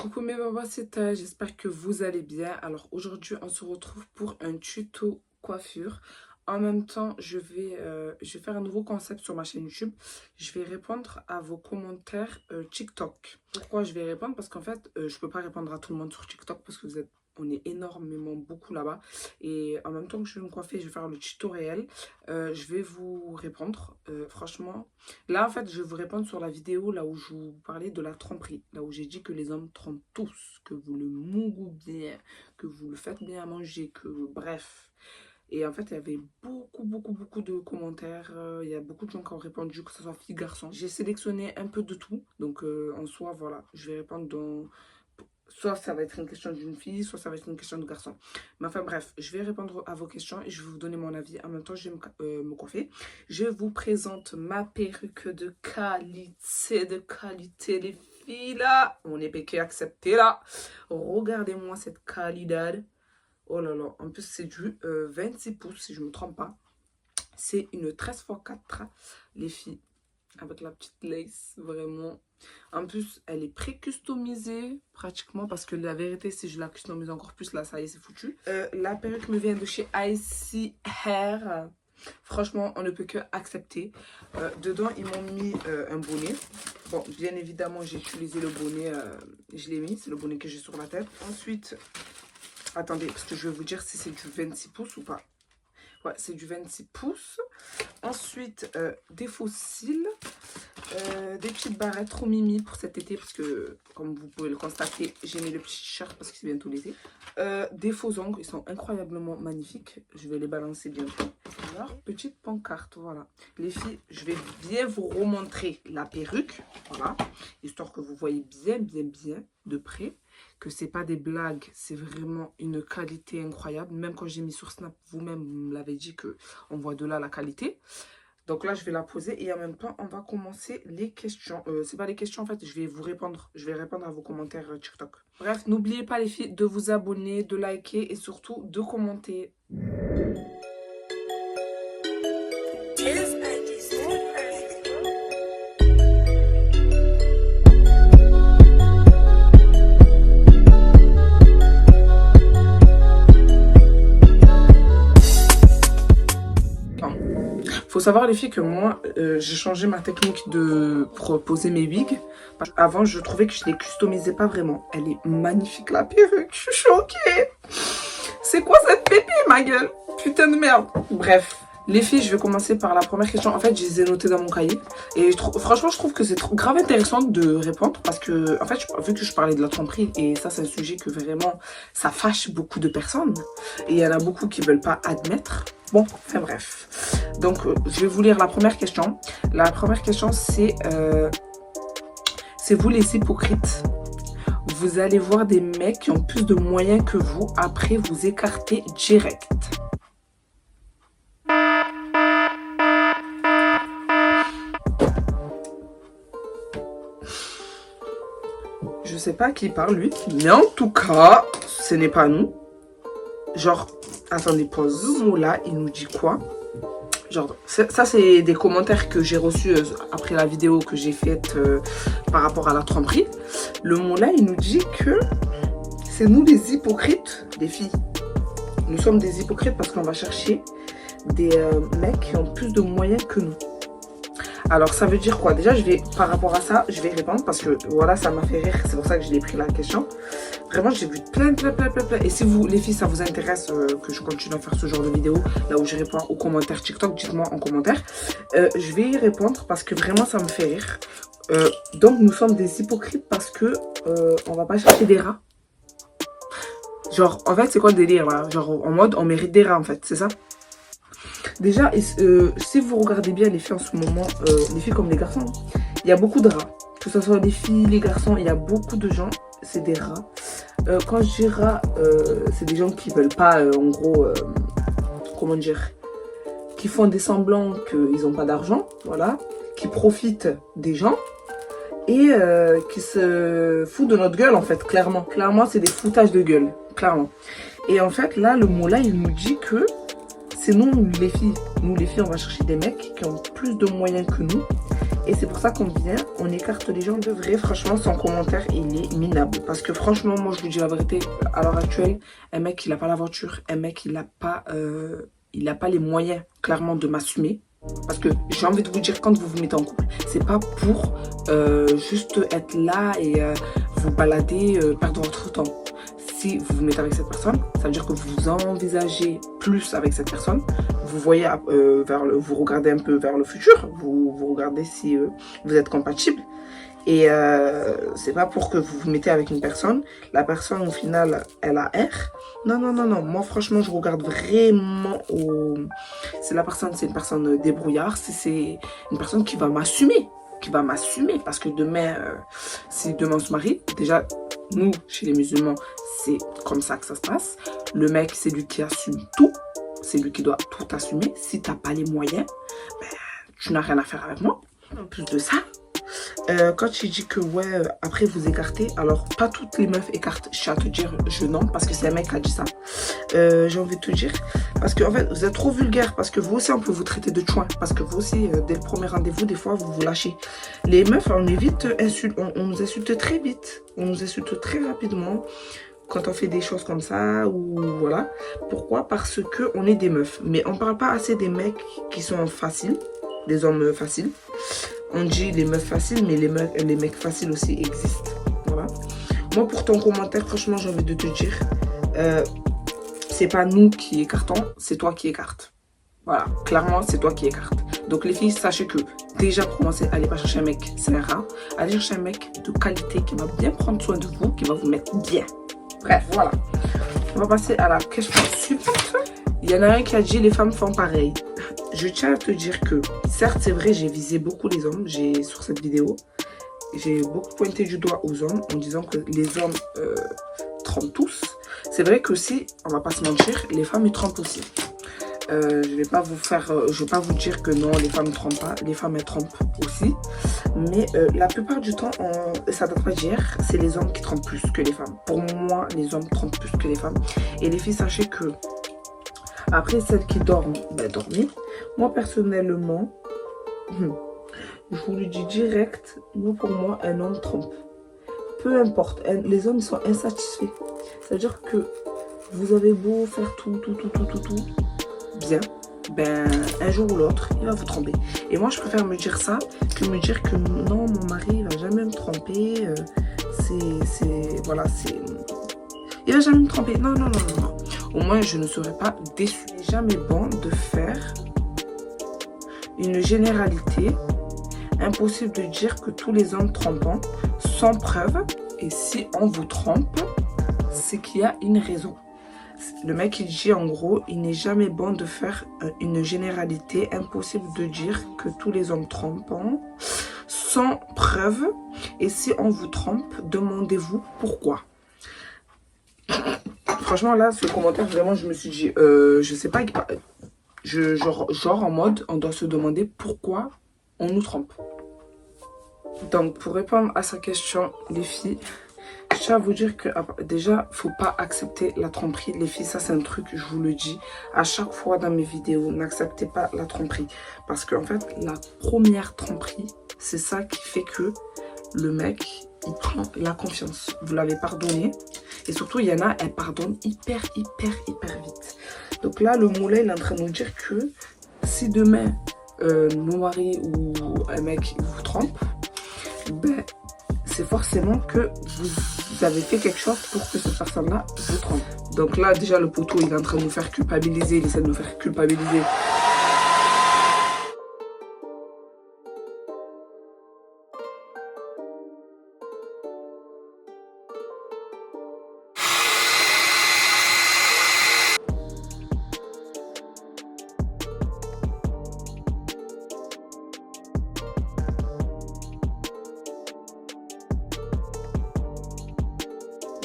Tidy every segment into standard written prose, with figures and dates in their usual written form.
Coucou mes babacetas, j'espère que vous allez bien. Alors aujourd'hui on se retrouve pour un tuto coiffure. En même temps je vais faire un nouveau concept sur ma chaîne YouTube. Je vais répondre à vos commentaires TikTok. Pourquoi je vais répondre? Parce qu'en fait je peux pas répondre à tout le monde sur TikTok parce que on est énormément beaucoup là-bas. Et en même temps que je vais me coiffer, je vais faire le tuto réel. Je vais vous répondre. Franchement, là en fait, je vais vous répondre sur la vidéo là où je vous parlais de la tromperie. Là où j'ai dit que les hommes trompent tous, que vous le mougou bien, que vous le faites bien à manger, que bref. Et en fait, il y avait beaucoup de commentaires. Il y a beaucoup de gens qui ont répondu, que ce soit filles, garçons. J'ai sélectionné un peu de tout. Donc en soi, voilà, je vais répondre dans... Soit ça va être une question d'une fille, soit ça va être une question de garçon. Mais enfin bref, je vais répondre à vos questions et je vais vous donner mon avis. En même temps, je vais me coiffer. Je vous présente ma perruque de qualité, les filles là. On est péqué accepté là. Regardez-moi cette qualité. Oh là là, en plus c'est du 26 pouces si je ne me trompe pas. C'est une 13x4, les filles. Avec la petite lace, vraiment. En plus, elle est pré-customisée, pratiquement, parce que la vérité, si je la customise encore plus, là, ça y est, c'est foutu. La perruque me vient de chez Icy Hair. Franchement, on ne peut que accepter. Dedans, ils m'ont mis un bonnet. Bon, bien évidemment, j'ai utilisé le bonnet, je l'ai mis, c'est le bonnet que j'ai sur la tête. Ensuite, attendez, parce que je vais vous dire si c'est du 26 pouces ou pas. Ouais, c'est du 26 pouces. Ensuite, des faux cils. Des petites barrettes trop mimi pour cet été. Parce que, comme vous pouvez le constater, j'ai mis le petit t-shirt parce que c'est bientôt l'été. Des faux ongles. Ils sont incroyablement magnifiques. Je vais les balancer bientôt. Alors, petite pancarte. Voilà. Les filles, je vais bien vous remontrer la perruque. Voilà. Histoire que vous voyez bien de près. Que c'est pas des blagues, c'est vraiment une qualité incroyable. Même quand j'ai mis sur Snap, vous-même me l'avez dit que on voit de là la qualité. Donc là, je vais la poser et en même temps, on va commencer les questions. C'est pas les questions en fait, je vais vous répondre. Je vais répondre à vos commentaires TikTok. Bref, n'oubliez pas les filles de vous abonner, de liker et surtout de commenter. Faut savoir les filles que moi j'ai changé ma technique pour poser mes wigs. Avant je trouvais que je les customisais pas vraiment. Elle est magnifique la perruque, je suis choquée. C'est quoi cette pépite ma gueule? Putain de merde. Bref. Les filles, je vais commencer par la première question. En fait, je les ai notées dans mon cahier. Et franchement, je trouve que c'est grave intéressant de répondre. Parce que, en fait, vu que je parlais de la tromperie, et ça, c'est un sujet que vraiment, ça fâche beaucoup de personnes. Et il y en a beaucoup qui veulent pas admettre. Bon, enfin bref. Donc, je vais vous lire la première question. La première question, c'est vous les hypocrites. Vous allez voir des mecs qui ont plus de moyens que vous. Après, vous écartez direct. Je sais pas à qui il parle lui, mais en tout cas, ce n'est pas nous. Genre, attendez, pause. Ce mot-là, il nous dit quoi? Genre, ça c'est des commentaires que j'ai reçus après la vidéo que j'ai faite par rapport à la tromperie. Le mot-là, il nous dit que c'est nous les hypocrites, les filles. Nous sommes des hypocrites parce qu'on va chercher des mecs qui ont plus de moyens que nous. Alors ça veut dire quoi? Déjà par rapport à ça, je vais répondre parce que voilà, ça m'a fait rire. C'est pour ça que je l'ai pris la question. Vraiment, j'ai vu plein. Et si vous, les filles, ça vous intéresse que je continue à faire ce genre de vidéo, là où je réponds aux commentaires TikTok, dites-moi en commentaire. Je vais y répondre parce que vraiment, ça me fait rire. Donc, nous sommes des hypocrites parce que on va pas chercher des rats. Genre, en fait, c'est quoi le délire là? Genre, en mode, on mérite des rats, en fait, c'est ça? Déjà, si vous regardez bien les filles en ce moment, les filles comme les garçons, il y a beaucoup de rats. Que ce soit les filles, les garçons, il y a beaucoup de gens, c'est des rats. Quand je dis rats, c'est des gens qui veulent pas, en gros, comment dire, qui font des semblants qu'ils n'ont pas d'argent, voilà, qui profitent des gens et qui se foutent de notre gueule en fait, clairement. Clairement, c'est des foutages de gueule, clairement. Et en fait, là, le mot là, il nous dit que c'est nous les filles. Nous les filles, on va chercher des mecs qui ont plus de moyens que nous. Et c'est pour ça qu'on vient, on écarte les gens de vrai. Franchement, son commentaire, il est minable. Parce que franchement, moi, je vous dis la vérité, à l'heure actuelle, un mec, il n'a pas la voiture. Un mec, il n'a pas les moyens, clairement, de m'assumer. Parce que j'ai envie de vous dire, quand vous vous mettez en couple, c'est pas pour juste être là et vous balader, perdre votre temps. Si vous vous mettez avec cette personne, ça veut dire que vous envisagez plus avec cette personne. Vous voyez vous regardez un peu vers le futur. Vous regardez si vous êtes compatible. Et c'est pas pour que vous vous mettez avec une personne. La personne, au final, elle a R. Non, non, non, non. Moi, franchement, je regarde vraiment au... Si la personne, c'est une personne débrouillard, si c'est une personne qui va m'assumer. Parce que demain, si demain on se marie, déjà, nous, chez les musulmans, c'est comme ça que ça se passe. Le mec, c'est lui qui assume tout. C'est lui qui doit tout assumer. Si t'as pas les moyens, ben, tu n'as rien à faire avec moi. En plus de ça, quand il dit que ouais, après vous écartez, alors pas toutes les meufs écartent, je tiens à te dire je non, parce que c'est un mec qui a dit ça. J'ai envie de te dire, parce que en fait vous êtes trop vulgaire, parce que vous aussi on peut vous traiter de chouin, parce que vous aussi dès le premier rendez-vous, des fois vous vous lâchez. Les meufs, on est vite on nous insulte très vite, on nous insulte très rapidement quand on fait des choses comme ça, ou voilà. Pourquoi? Parce que on est des meufs, mais on parle pas assez des mecs qui sont faciles, des hommes faciles. On dit les meufs faciles, mais les mecs faciles aussi existent. Voilà. Moi, pour ton commentaire, franchement, j'ai envie de te dire, c'est pas nous qui écartons, c'est toi qui écartes. Voilà, clairement, c'est toi qui écartes. Donc, les filles, sachez que déjà, pour commencer, allez pas chercher un mec, c'est un rat. Allez chercher un mec de qualité qui va bien prendre soin de vous, qui va vous mettre bien. Bref, voilà. On va passer à la question suivante. Il y en a un qui a dit les femmes font pareil. Je tiens à te dire que, certes, c'est vrai, j'ai visé beaucoup les hommes sur cette vidéo. J'ai beaucoup pointé du doigt aux hommes en disant que les hommes trompent tous. C'est vrai que si, on va pas se mentir, les femmes ils trompent aussi. Je vais pas vous dire que non, les femmes ne trompent pas. Les femmes elles trompent aussi. Mais la plupart du temps, ça date pas d'hier, c'est les hommes qui trompent plus que les femmes. Pour moi, les hommes trompent plus que les femmes. Et les filles, sachez que après, celles qui dorment, ben dormez. Moi, personnellement, je vous le dis direct, pour moi, un homme trompe. Peu importe, les hommes sont insatisfaits. C'est-à-dire que vous avez beau faire tout bien, ben un jour ou l'autre, il va vous tromper. Et moi, je préfère me dire ça que me dire que non, mon mari, il va jamais me tromper. Il va jamais me tromper. Non, non, non, non, non. Au moins, je ne serai pas déçue. Il n'est jamais bon de faire une généralité. Impossible de dire que tous les hommes trompent sans preuve. Et si on vous trompe, c'est qu'il y a une raison. Le mec, il dit en gros, il n'est jamais bon de faire une généralité. Impossible de dire que tous les hommes trompent sans preuve. Et si on vous trompe, demandez-vous pourquoi. Franchement, là, ce commentaire, vraiment, je me suis dit, je sais pas, genre en mode, on doit se demander pourquoi on nous trompe. Donc, pour répondre à sa question, les filles, je tiens à vous dire que déjà, faut pas accepter la tromperie. Les filles, ça, c'est un truc, je vous le dis, à chaque fois dans mes vidéos, n'acceptez pas la tromperie. Parce qu'en fait, la première tromperie, c'est ça qui fait que le mec, il prend la confiance. Vous l'avez pardonné. Et surtout, il y en a, elles pardonnent hyper vite. Donc là, le moulin, il est en train de nous dire que si demain, mon mari ou un mec vous trompe, ben, c'est forcément que vous avez fait quelque chose pour que cette personne-là vous trompe. Donc là, déjà, le poteau, il est en train de nous faire culpabiliser. Il essaie de nous faire culpabiliser.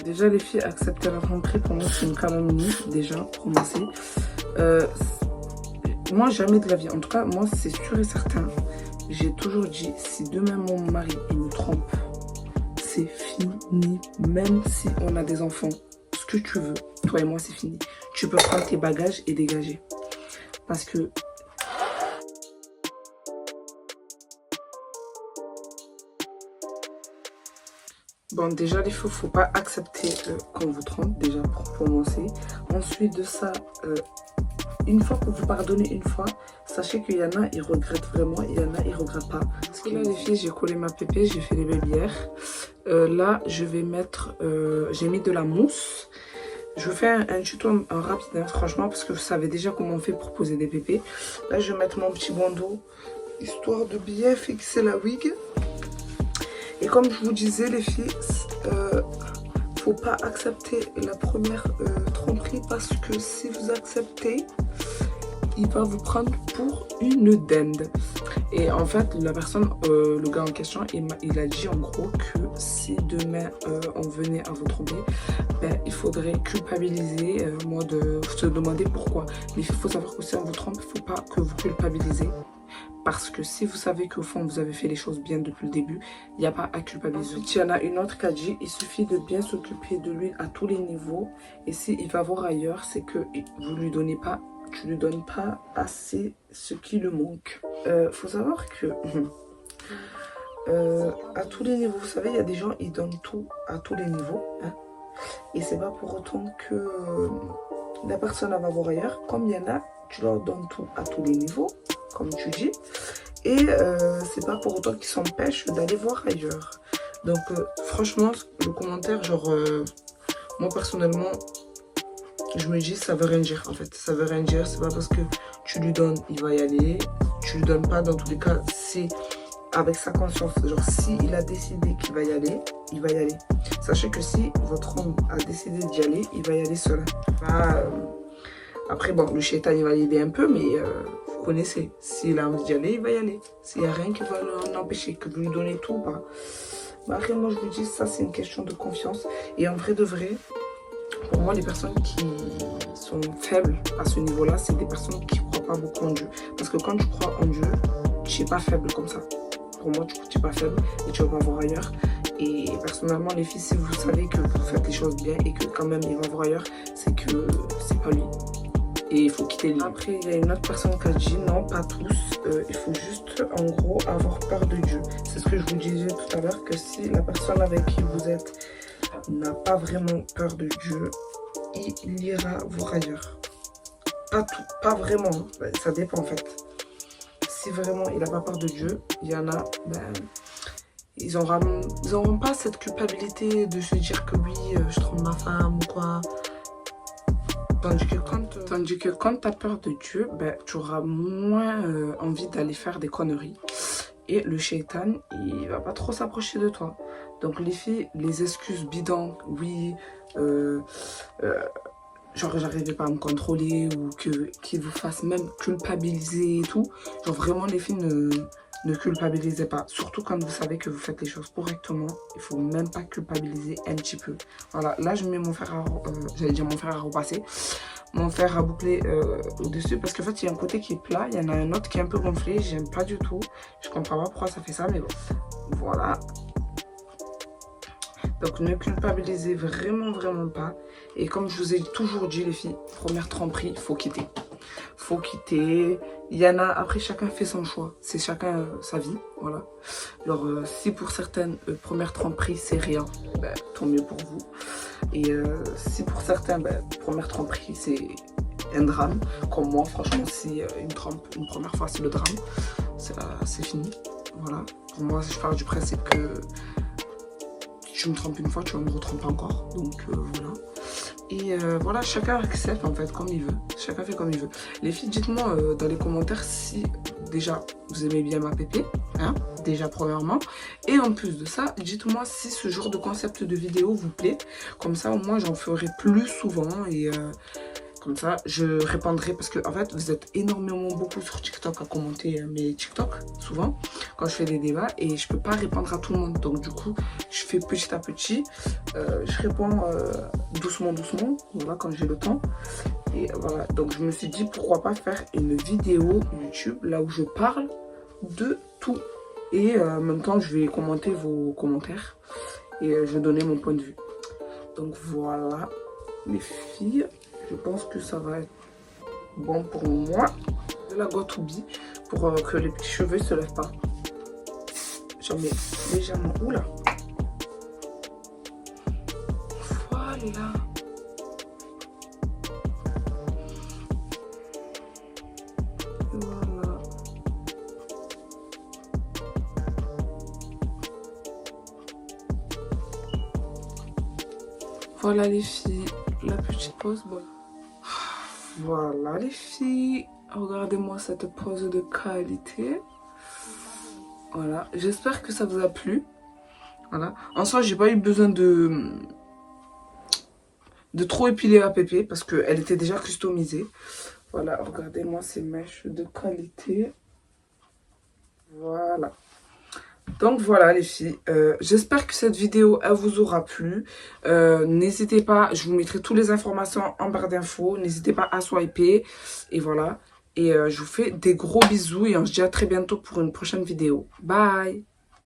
Déjà, les filles, accepter la tromperie, pour moi, c'est une calomnie, déjà, pour commencer. Moi, jamais de la vie. En tout cas, moi, c'est sûr et certain. J'ai toujours dit, si demain, mon mari, il me trompe, c'est fini. Même si on a des enfants, ce que tu veux, toi et moi, c'est fini. Tu peux prendre tes bagages et dégager. Parce que Bon, déjà, les filles, faut pas accepter qu'on vous trompe, déjà, pour commencer. Ensuite de ça, une fois que vous pardonnez une fois, sachez qu'il y en a, ils regrettent vraiment, il y en a, ils regrettent pas. Parce que là, les filles, j'ai collé ma pépé, j'ai fait les babyères. Là, je vais mettre, j'ai mis de la mousse. Je vous fais un tuto rapide, hein, franchement, parce que vous savez déjà comment on fait pour poser des pépés. Là, je vais mettre mon petit bandeau, histoire de bien fixer la wig. Et comme je vous disais, les filles, faut pas accepter la première tromperie, parce que si vous acceptez, il va vous prendre pour une dinde. Et en fait, la personne, le gars en question, il a dit en gros que si demain on venait à vous tromper, ben, il faudrait culpabiliser, moi de se demander pourquoi. Mais il faut savoir que si on vous trompe, il ne faut pas que vous culpabilisez. Parce que si vous savez qu'au fond vous avez fait les choses bien depuis le début, il n'y a pas à culpabiliser. Ensuite, il y en a une autre qui a dit il suffit de bien s'occuper de lui à tous les niveaux. Et s'il va voir ailleurs, c'est que vous lui donnez pas, tu lui donnes pas assez ce qui lui manque. Faut savoir que à tous les niveaux, vous savez, il y a des gens ils donnent tout à tous les niveaux. Hein, et c'est pas pour autant que la personne elle va voir ailleurs. Comme il y en a, tu leur donnes tout à tous les niveaux, comme tu dis, et c'est pas pour autant qu'ils s'empêchent d'aller voir ailleurs. Donc franchement, le commentaire, genre moi personnellement, je me dis ça veut rien dire en fait, ça veut rien dire. C'est pas parce que tu lui donnes, il va y aller, tu lui donnes pas, dans tous les cas, c'est avec sa conscience, genre si il a décidé qu'il va y aller, il va y aller. Sachez que si votre homme a décidé d'y aller, il va y aller seul. Après, bon, le shaitan, il va l'aider un peu, mais vous connaissez. S'il a envie d'y aller, il va y aller. S'il n'y a rien qui va l'empêcher, que vous lui donnez tout ou pas. Bah, après, moi, je vous dis, ça, c'est une question de confiance. Et en vrai de vrai, pour moi, les personnes qui sont faibles à ce niveau-là, c'est des personnes qui ne croient pas beaucoup en Dieu. Parce que quand tu crois en Dieu, tu n'es pas faible comme ça. Pour moi, tu n'es pas faible et tu vas pas voir ailleurs. Et personnellement, les filles, si vous savez que vous faites les choses bien et que quand même il va voir ailleurs, c'est que c'est pas lui. Et il faut quitter lui. Après, il y a une autre personne qui a dit non, pas tous. Il faut juste, en gros, avoir peur de Dieu. C'est ce que je vous disais tout à l'heure, que si la personne avec qui vous êtes n'a pas vraiment peur de Dieu, il ira voir ailleurs. Pas tout, pas vraiment. Ça dépend en fait. Si vraiment il n'a pas peur de Dieu, il y en a, ben, ils n'auront pas cette culpabilité de se dire que oui, je trompe ma femme ou quoi. Tandis que quand tu as peur de Dieu, ben, tu auras moins envie d'aller faire des conneries. Et le shaitan, il va pas trop s'approcher de toi. Donc les filles, les excuses bidons, oui, genre j'arrivais pas à me contrôler ou qu'il vous fasse même culpabiliser et tout. Genre vraiment les filles ne culpabilisez pas. Surtout quand vous savez que vous faites les choses correctement. Il faut même pas culpabiliser un petit peu. Voilà, là je mets mon fer à j'allais dire mon fer à repasser. Mon fer à boucler au-dessus. Parce qu'en fait il y a un côté qui est plat. Il y en a un autre qui est un peu gonflé. J'aime pas du tout. Je comprends pas pourquoi ça fait ça. Mais bon, voilà. Donc ne culpabilisez vraiment pas. Et comme je vous ai toujours dit les filles, première tromperie, faut quitter. Faut quitter. Il y en a, après chacun fait son choix. C'est chacun sa vie, voilà. Alors si pour certaines, première tromperie c'est rien, ben, tant mieux pour vous. Et si pour certains, ben, première tromperie c'est un drame, comme moi franchement si une première fois c'est le drame, c'est fini. Voilà. Pour moi je pars du principe que tu me trompes une fois, tu vas me retromper encore. Donc voilà. Et voilà, chacun accepte en fait comme il veut. Chacun fait comme il veut. Les filles, dites-moi dans les commentaires si déjà vous aimez bien ma pépé. Hein, déjà premièrement. Et en plus de ça, dites-moi si ce genre de concept de vidéo vous plaît. Comme ça, au moins j'en ferai plus souvent. Et comme ça, je répondrai parce que en fait, vous êtes énormément beaucoup sur TikTok à commenter mes TikTok, souvent, quand je fais des débats. Et je peux pas répondre à tout le monde. Donc du coup, je fais petit à petit. Je réponds doucement, voilà, quand j'ai le temps. Et voilà, donc je me suis dit, pourquoi pas faire une vidéo YouTube, là où je parle de tout. Et en même temps, je vais commenter vos commentaires. Et je vais donner mon point de vue. Donc voilà, les filles. Je pense que ça va être bon pour moi. De la Got2b pour que les petits cheveux ne se lèvent pas. J'en mets légèrement. Oula. Voilà. Voilà. Voilà les filles, la petite pause. Bon. Voilà les filles, regardez-moi cette pose de qualité. Voilà, j'espère que ça vous a plu. Voilà. En soi, j'ai pas eu besoin de trop épiler la pépé parce qu'elle était déjà customisée. Voilà, regardez-moi ces mèches de qualité. Voilà. Donc voilà les filles, j'espère que cette vidéo elle vous aura plu. N'hésitez pas, je vous mettrai toutes les informations en barre d'infos. N'hésitez pas à swiper. Et voilà. Et je vous fais des gros bisous et on se dit à très bientôt pour une prochaine vidéo. Bye!